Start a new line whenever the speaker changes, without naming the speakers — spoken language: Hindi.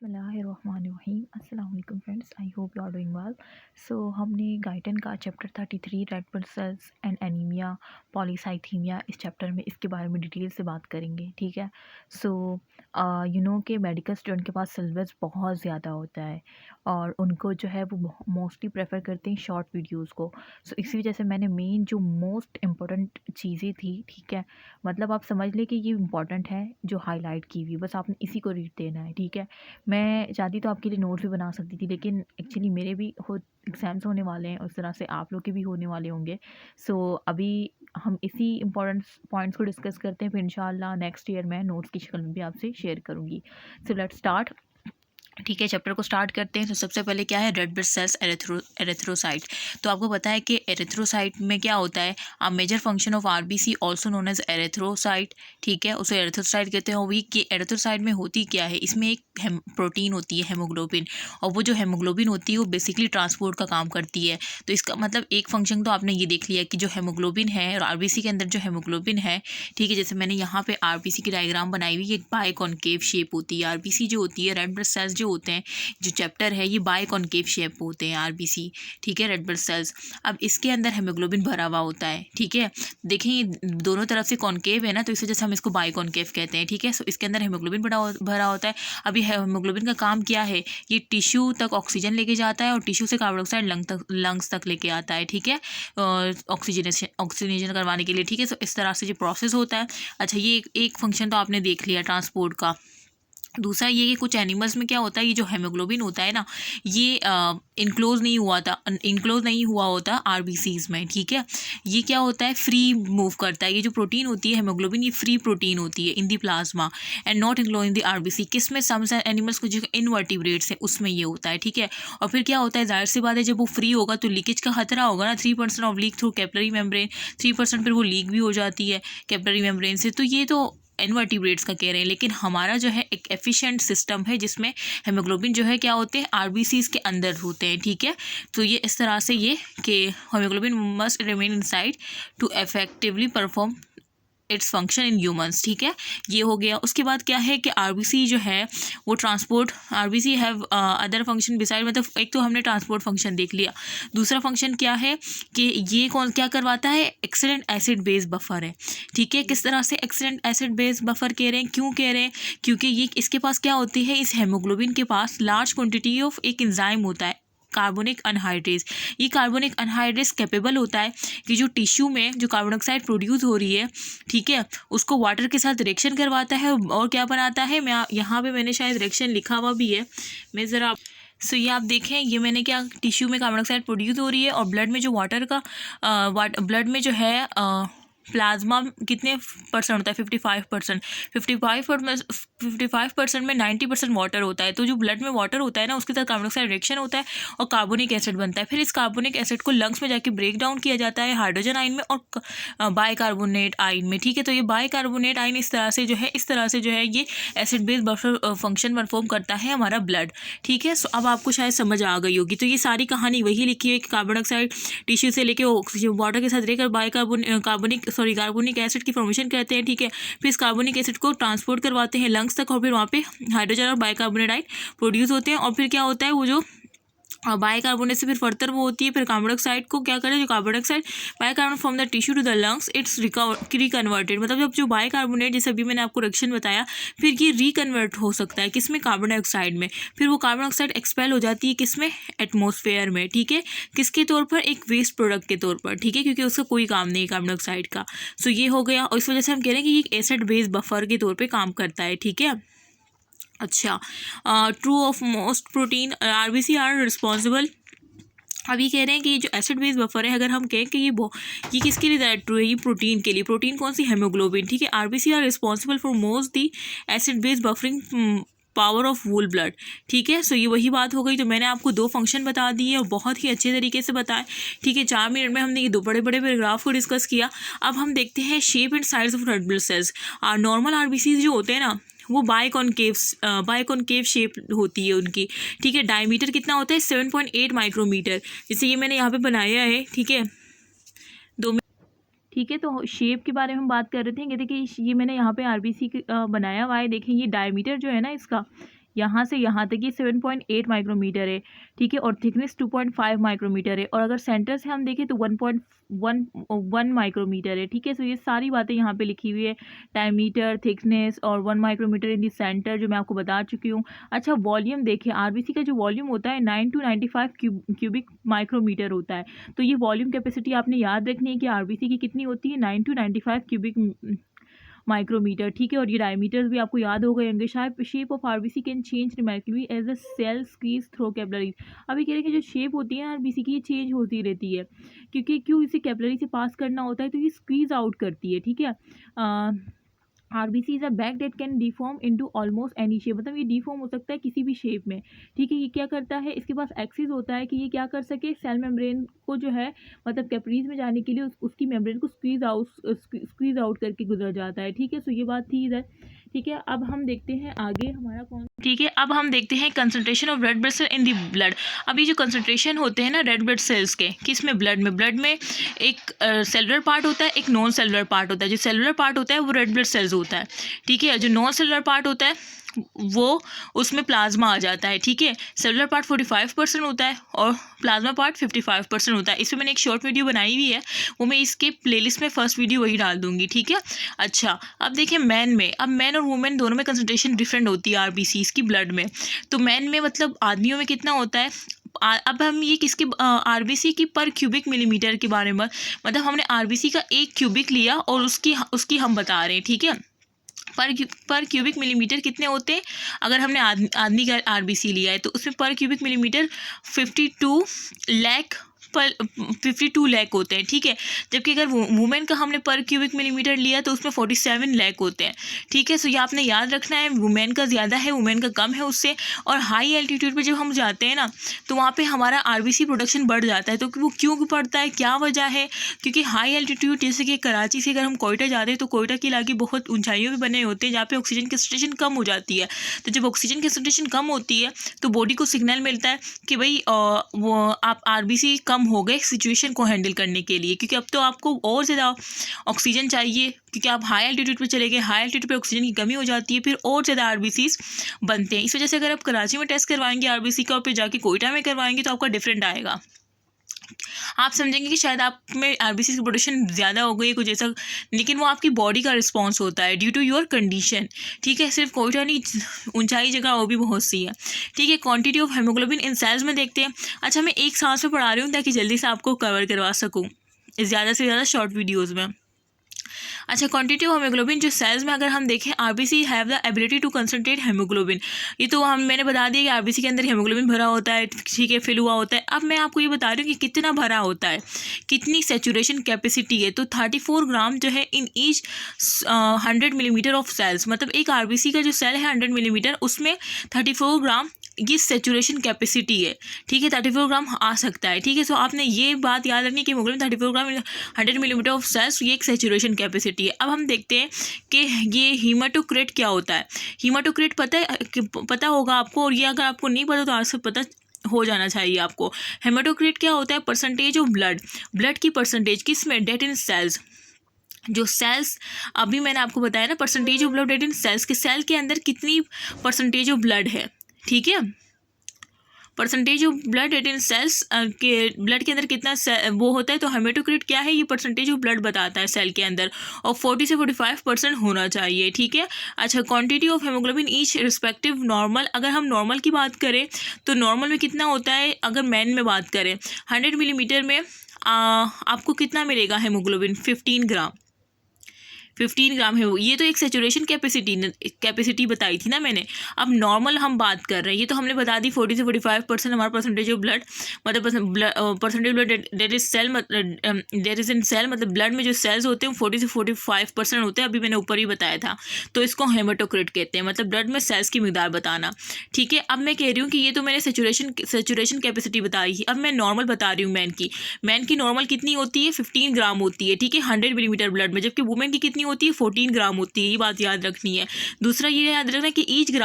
बिस्मिल्लाहिर्रहमानिर्रहीम। अस्सलाम वालेकुम friends, I hope you are doing well. So हमने गाइटन का chapter 33 red blood cells and anaemia polycythaemia, इस चैप्टर में इसके बारे में डिटेल से बात करेंगे। ठीक है। सो यू नो कि मेडिकल स्टूडेंट के पास सिलेबस बहुत ज़्यादा होता है और उनको जो है वो मोस्टली प्रेफर करते हैं शॉर्ट वीडियोज़ को। सो इसी वजह से मैंने मेन जो मोस्ट इम्पोर्टेंट चीज़ें थी, ठीक है, मतलब आप समझ लें कि ये इम्पॉर्टेंट है जो हाईलाइट की हुई, बस आपने इसी को रीड देना है। ठीक है। मैं चाहती तो आपके लिए नोट्स भी बना सकती थी, लेकिन एक्चुअली मेरे भी एग्ज़ाम्स होने वाले हैं, उस तरह से आप लोग के भी होने वाले होंगे। सो अभी हम इसी इम्पोर्टेंट पॉइंट्स को डिस्कस करते हैं, फिर इंशाल्लाह नेक्स्ट ईयर मैं नोट्स की शक्ल में भी आपसे शेयर करूँगी। So let's start. ठीक है, चैप्टर को स्टार्ट करते हैं। तो सबसे पहले क्या है, रेड ब्लड सेल्स एरिथ्रोसाइट। तो आपको पता है कि एरिथ्रोसाइट में क्या होता है, a major function of RBC also known as erythrocyte. ठीक है, उसे एरिथ्रोसाइट कहते हैं। वही कि एरिथ्रोसाइट में होती क्या है, इसमें एक प्रोटीन होती है हेमोग्लोबिन, और वो जो हेमोग्लोबिन होती है वो बेसिकली ट्रांसपोर्ट का काम करती है। तो इसका मतलब एक फंक्शन तो आपने ये देख लिया कि जो हेमोग्लोबिन है और आरबीसी के अंदर जो हेमोग्लोबिन है, ठीक है, जैसे मैंने यहाँ पे आरबीसी की डायग्राम बनाई हुई, एक बाइकॉनकेव शेप होती है। आरबीसी जो होती है, रेड ब्लड सेल्स जो होते हैं, जो चैप्टर है ये बाइकॉनकेव शेप होते हैं आरबीसी। ठीक है, रेड ब्लड सेल्स। अब इसके अंदर हेमोग्लोबिन भरा हुआ होता है। ठीक है, देखें ये दोनों तरफ से कॉनकेव है ना, तो इस वजह से हम इसको बाइकॉनकेव कहते हैं। ठीक है, सो इसके अंदर हेमोग्लोबिन भरा होता है। अभी हेमोग्लोबिन का काम क्या है, ये टिश्यू तक ऑक्सीजन लेके जाता है और टिश्यू से कार्बन डाइऑक्साइड लंग्स तक लेके आता है। ठीक है, ऑक्सीजनेशन करवाने के लिए। ठीक है, सो इस तरह से जो प्रोसेस होता है। अच्छा, ये एक फंक्शन तो आपने देख लिया ट्रांसपोर्ट का। दूसरा ये कि कुछ एनिमल्स में क्या होता है, ये जो हेमोग्लोबिन होता है ना, ये इनक्लोज नहीं हुआ होता आरबीसीज में। ठीक है, ये क्या होता है, फ्री मूव करता है। ये जो प्रोटीन होती है हेमोग्लोबिन, ये फ्री प्रोटीन होती है in the plasma and not enclose in the RBC. किस में, सम एनिमल्स को जो इनवर्टिब्रेट्स है उसमें ये होता है। ठीक है, और फिर क्या होता है, जाहिर सी बात है जब वो फ्री होगा तो लीकेज का खतरा होगा ना। 3% of leak through capillary membrane, 3% फिर वो लीक भी हो जाती है कैपिलरी मेम्ब्रेन से। तो ये तो इनवर्टिब्रेट्स का कह रहे हैं, लेकिन हमारा जो है एक एफिशिएंट सिस्टम है जिसमें हेमोग्लोबिन जो है क्या होते हैं, आरबीसीज के अंदर होते हैं। ठीक है, तो ये इस तरह से ये कि haemoglobin must remain inside to effectively perform its function in humans. ठीक है, ये हो गया। उसके बाद क्या है कि आरबीसी जो है वो transport, RBC have other function beside, मतलब एक तो हमने ट्रांसपोर्ट फंक्शन देख लिया। दूसरा फंक्शन क्या है कि ये कौन क्या करवाता है, एक्सीडेंट एसिड बेस बफर है। ठीक है, किस तरह से एक्सीडेंट एसिड बेस बफर कह रहे हैं, क्यों कह रहे हैं, क्योंकि ये इसके पास क्या होती है, इस हेमोग्लोबिन के पास लार्ज क्वान्टिटी ऑफ एक एंजाइम होता है, कार्बोनिक अनहाइड्रेज। ये कार्बोनिक अनहाइड्रेज कैपेबल होता है कि जो टिश्यू में जो कार्बन डाइऑक्साइड प्रोड्यूस हो रही है, ठीक है, उसको वाटर के साथ रिएक्शन करवाता है और क्या बनाता है, मैं यहाँ पे मैंने शायद रिएक्शन लिखा हुआ भी है, मैं ज़रा सो ये आप देखें, ये मैंने क्या, टिश्यू में कार्बन डाइऑक्साइड प्रोड्यूस हो रही है और ब्लड में जो वाटर का ब्लड में जो है प्लाज्मा कितने परसेंट होता है, 55%। 55% में 90% वाटर होता है। तो जो ब्लड में वाटर होता है ना, उसके साथ कार्बन डाइऑक्साइड रिएक्शन होता है और कार्बोनिक एसिड बनता है। फिर इस कार्बोनिक एसिड को लंग्स में जाके ब्रेक डाउन किया जाता है हाइड्रोजन आयन में और बाइकार्बोनेट आयन में। ठीक है, तो ये बाइकार्बोनेट आयन इस तरह से जो है ये acid base buffer function perform करता है हमारा ब्लड। ठीक है, सो अब आपको शायद समझ आ गई होगी। तो ये सारी कहानी वही लिखी है कि कार्बन डाइऑक्साइड टिश्यू से लेके वाटर के साथ रहकर कार्बोनिक एसिड की फॉर्मेशन करते हैं। ठीक है, फिर इस कार्बोनिक एसिड को ट्रांसपोर्ट करवाते हैं लंग्स तक और फिर वहाँ पे हाइड्रोजन और बाइकार्बोनेट आयन प्रोड्यूस होते हैं। और फिर क्या होता है, वो जो बाइकार्बोनेट से फिर फर्दर वो होती है, फिर कार्बन डाइऑक्साइड को क्या करें, जो carbon dioxide bicarbonate from the tissue to the lungs it's reconverted. मतलब जब जो बाइकार्बोनेट, जैसे अभी मैंने आपको रिएक्शन बताया, फिर ये रिकन्वर्ट हो सकता है किसमें, कार्बन डाइऑक्साइड में। फिर वो कार्बन डाइऑक्साइड एक्सपेल हो जाती है किसमें, एटमॉस्फेयर में। ठीक है, किसके तौर पर, एक वेस्ट प्रोडक्ट के तौर पर। ठीक है, क्योंकि उसका कोई काम नहीं है कार्बन डाइऑक्साइड का। सो ये हो गया, और इस वजह से हम कह रहे हैं कि ये एक एसिड बेस बफर के तौर पर काम करता है। ठीक है, अच्छा, true of most protein RBC are responsible. अभी कह रहे हैं कि ये जो एसिड बेस बफर है, अगर हम कहें कि ये किसके लिए ज़्यादा ट्रू है, ये प्रोटीन के लिए। प्रोटीन कौन सी, हेमोग्लोबिन। ठीक है, RBC are responsible for most the acid base buffering power of whole blood. ठीक है, सो ये वही बात हो गई। तो मैंने आपको दो फंक्शन बता दिए और बहुत ही अच्छे तरीके से बताए। ठीक है, 4 मिनट में हमने ये दो बड़े बड़े पैराग्राफ को डिस्कस किया। अब हम देखते हैं shape and size of red blood sales. Normal RBC जो होते हैं ना, वो बाइकॉनकेव शेप होती है उनकी। ठीक है, डायमीटर कितना होता है, 7.8 माइक्रोमीटर। जैसे ये मैंने यहाँ पे बनाया है। ठीक है, ठीक है, तो शेप के बारे में हम बात कर रहे थे कि देखिए ये मैंने यहाँ पे आरबीसी बनाया हुआ है। देखें ये डायमीटर जो है ना इसका, यहाँ से यहाँ तक ये 7.8 माइक्रोमीटर है, ठीक है, और थिकनेस 2.5 माइक्रोमीटर है, और अगर सेंटर से हम देखें तो 1.1 माइक्रोमीटर है, ठीक है। सो ये सारी बातें यहाँ पे लिखी हुई है, डायमीटर, थिकनेस और 1 माइक्रोमीटर इन दी सेंटर, जो मैं आपको बता चुकी हूँ। अच्छा, वॉल्यूम देखिए, आरबीसी का जो वॉल्यूम होता है 9 to 95 क्यूबिक माइक्रोमीटर होता है। तो ये वॉल्यूम कैपेसिटी आपने याद रखनी है कि आरबीसी की कितनी होती है, 9 to 95 क्यूबिक माइक्रोमीटर, ठीक है। और ये डायमीटर्स भी आपको याद हो गए होंगे। Shape of RBC can change remarkably as a cell squeeze through capillaries. अभी कह रहे हैं कि जो शेप होती है आरबीसी की, ये चेंज होती रहती है, क्योंकि क्यों इसे कैपिलरी से पास करना होता है, तो ये स्क्वीज आउट करती है, ठीक है। RBC is a bag date can deform into almost any shape, मतलब ये डिफॉर्म हो सकता है किसी भी शेप में, ठीक है। ये क्या करता है, इसके पास एक्सिस होता है कि ये क्या कर सके, सेल मेम्ब्रेन को जो है मतलब कैपिलरीज में जाने के लिए उसकी मेम्ब्रेन को स्क्वीज आउट करके गुजर जाता है, ठीक है। सो ये बात थी इधर, ठीक है। अब हम देखते हैं आगे हमारा कौन, ठीक है। अब हम देखते हैं concentration of red blood cell in the blood. अब ये जो कंसंट्रेशन होते हैं ना रेड ब्लड सेल्स के, किस में, ब्लड में एक सेलुलर पार्ट होता है, एक नॉन सेलुलर पार्ट होता है। जो सेलुलर पार्ट होता है वो रेड ब्लड सेल्स होता है, ठीक है। जो नॉन सेलुलर पार्ट होता है वो उसमें प्लाज्मा आ जाता है, ठीक है। सेलुलर पार्ट 45% होता है और प्लाज्मा पार्ट 55% होता है। इसमें मैंने एक शॉर्ट वीडियो बनाई हुई है, वो मैं इसके प्लेलिस्ट में फर्स्ट वीडियो वही डाल दूंगी, ठीक है। अच्छा, अब देखिए मैन में, अब मैन और वुमेन दोनों में कंसंट्रेशन डिफरेंट होती है आरबीसीज की ब्लड में। तो मैन में मतलब आदमियों में कितना होता है, अब हम ये किसकी आरबीसी की पर क्यूबिक मिलीमीटर के बारे में, मतलब हमने आरबीसी का 1 क्यूबिक लिया और उसकी हम बता रहे हैं, ठीक है। पर क्यूबिक मिलीमीटर कितने होते हैं, अगर हमने आदमी का आरबीसी लिया है तो उसमें पर क्यूबिक मिलीमीटर 52 लाख होते हैं, ठीक है। जबकि अगर वुमेन का हमने पर क्यूबिक मिलीमीटर लिया तो उसमें 47 लाख होते हैं, ठीक है। सो ये आपने याद रखना है, वुमेन का ज़्यादा है, वुमेन का कम है उससे। और हाई एल्टीट्यूड पे जब हम जाते हैं ना तो वहाँ पे हमारा आरबीसी प्रोडक्शन बढ़ जाता है। तो वो क्यों बढ़ता है, क्या वजह है, क्योंकि हाई एल्टीट्यूड, जैसे कि कराची से अगर हम कोयटा जाते हैं तो कोयटा के इलाके बहुत ऊंचाइयों पे बने होते हैं जहाँ पे ऑक्सीजन कंसंट्रेशन कम हो जाती है। तो जब ऑक्सीजन कंसंट्रेशन कम होती है तो बॉडी को सिग्नल मिलता है कि भाई वो आप आरबीसी कम हो गए सिचुएशन को हैंडल करने के लिए, क्योंकि अब तो आपको और ज़्यादा ऑक्सीजन चाहिए, क्योंकि आप हाई एल्टीट्यूड पे चले गए, हाई एल्टीट्यूड पे ऑक्सीजन की कमी हो जाती है, फिर और ज़्यादा आरबीसीज बनते हैं। इस वजह से अगर आप कराची में टेस्ट करवाएंगे आरबीसी का और फिर जाके कोयटा में करवाएंगे तो आपका डिफरेंट आएगा। आप समझेंगे कि शायद आप में आरबीसी की प्रोडक्शन ज़्यादा हो गई है कुछ ऐसा, लेकिन वो आपकी बॉडी का रिस्पॉन्स होता है ड्यू टू योर कंडीशन, ठीक है। सिर्फ कोयटा नहीं, ऊंचाई जगह वो भी बहुत सी है, ठीक है। Quantity of haemoglobin in cells में देखते हैं। अच्छा, मैं एक सांस में पढ़ा रही हूँ ताकि जल्दी से आपको कवर करवा सकूँ ज़्यादा से ज़्यादा शॉर्ट वीडियोज़ में। अच्छा, क्वांटिटी ऑफ हेमोग्लोबिन जो सेल्स में अगर हम देखें, RBC have the ability to concentrate haemoglobin. ये तो मैंने बता दिया कि आरबीसी के अंदर हेमोग्लोबिन भरा होता है, ठीक है, फिल हुआ होता है। अब मैं आपको ये बता रही हूँ कि कितना भरा होता है, कितनी सेचुरेशन कैपेसिटी है। तो 34 ग्राम जो है in each 100 millimetre of cells, मतलब एक आरबीसी का जो सेल है 100 मिलीमीटर, उसमें 34 ग्राम ये सेचुरेशन कैपेसिटी है, ठीक है। 34 ग्राम आ सकता है, ठीक है। सो आपने ये बात याद रखनी कि haemoglobin 34 gram 100 millimetre of cells, ये एक सेचुरेशन कैपेसिटी है। अब हम देखते हैं कि ये हीमाटोक्रिट क्या होता है। हीमाटोक्रिट पता होगा आपको, और ये अगर आपको नहीं पता तो आज से पता हो जाना चाहिए आपको। हेमाटोक्रिट क्या होता है, परसेंटेज ऑफ ब्लड की परसेंटेज किस में, डेट इन सेल्स। जो सेल्स अभी मैंने आपको बताया ना, percentage of blood that in cells, के सेल के अंदर कितनी परसेंटेज ऑफ ब्लड है, ठीक है। Percentage of blood that in cells के ब्लड के अंदर कितना वो होता है। तो हेमाटोक्रिट क्या है, ये परसेंटेज ऑफ ब्लड बताता है सेल के अंदर, और 40 से 45% होना चाहिए, ठीक है। अच्छा, quantity of haemoglobin each respective normal, अगर हम नॉर्मल की बात करें तो नॉर्मल में कितना होता है, अगर मैन में बात करें 100 मिलीमीटर में आपको कितना मिलेगा हेमोग्लोबिन, 15 ग्राम है वो। ये तो एक सेचुरेशन कैपेसिटी बताई थी ना मैंने। अब नॉर्मल हम बात कर रहे हैं, ये तो हमने बता दी 40 से 45% हमारा परसेंटेज ऑफ ब्लड, मतलब percentage blood that is cell, that is in cell, मतलब ब्लड में जो सेल्स होते हैं 40 से 45% होते हैं, अभी मैंने ऊपर ही बताया था। तो इसको हेमाटोक्रिट कहते हैं, मतलब ब्लड में सेल्स की मिकदार बताना, ठीक है। अब मैं कह रही हूँ कि ये तो मैंने सेचुरेशन कैपेसिटी बताई है। अब मैं नॉर्मल बता रही हूँ, मैन की नॉर्मल कितनी होती है, 15 ग्राम होती है, ठीक है, 100 मिलीमीटर ब्लड में। जबकि वुमेन की कितनी होती है, 14 ग्राम होती है। ये बात याद रखनी है। दूसरा ये याद रखना कि ईच ग्राम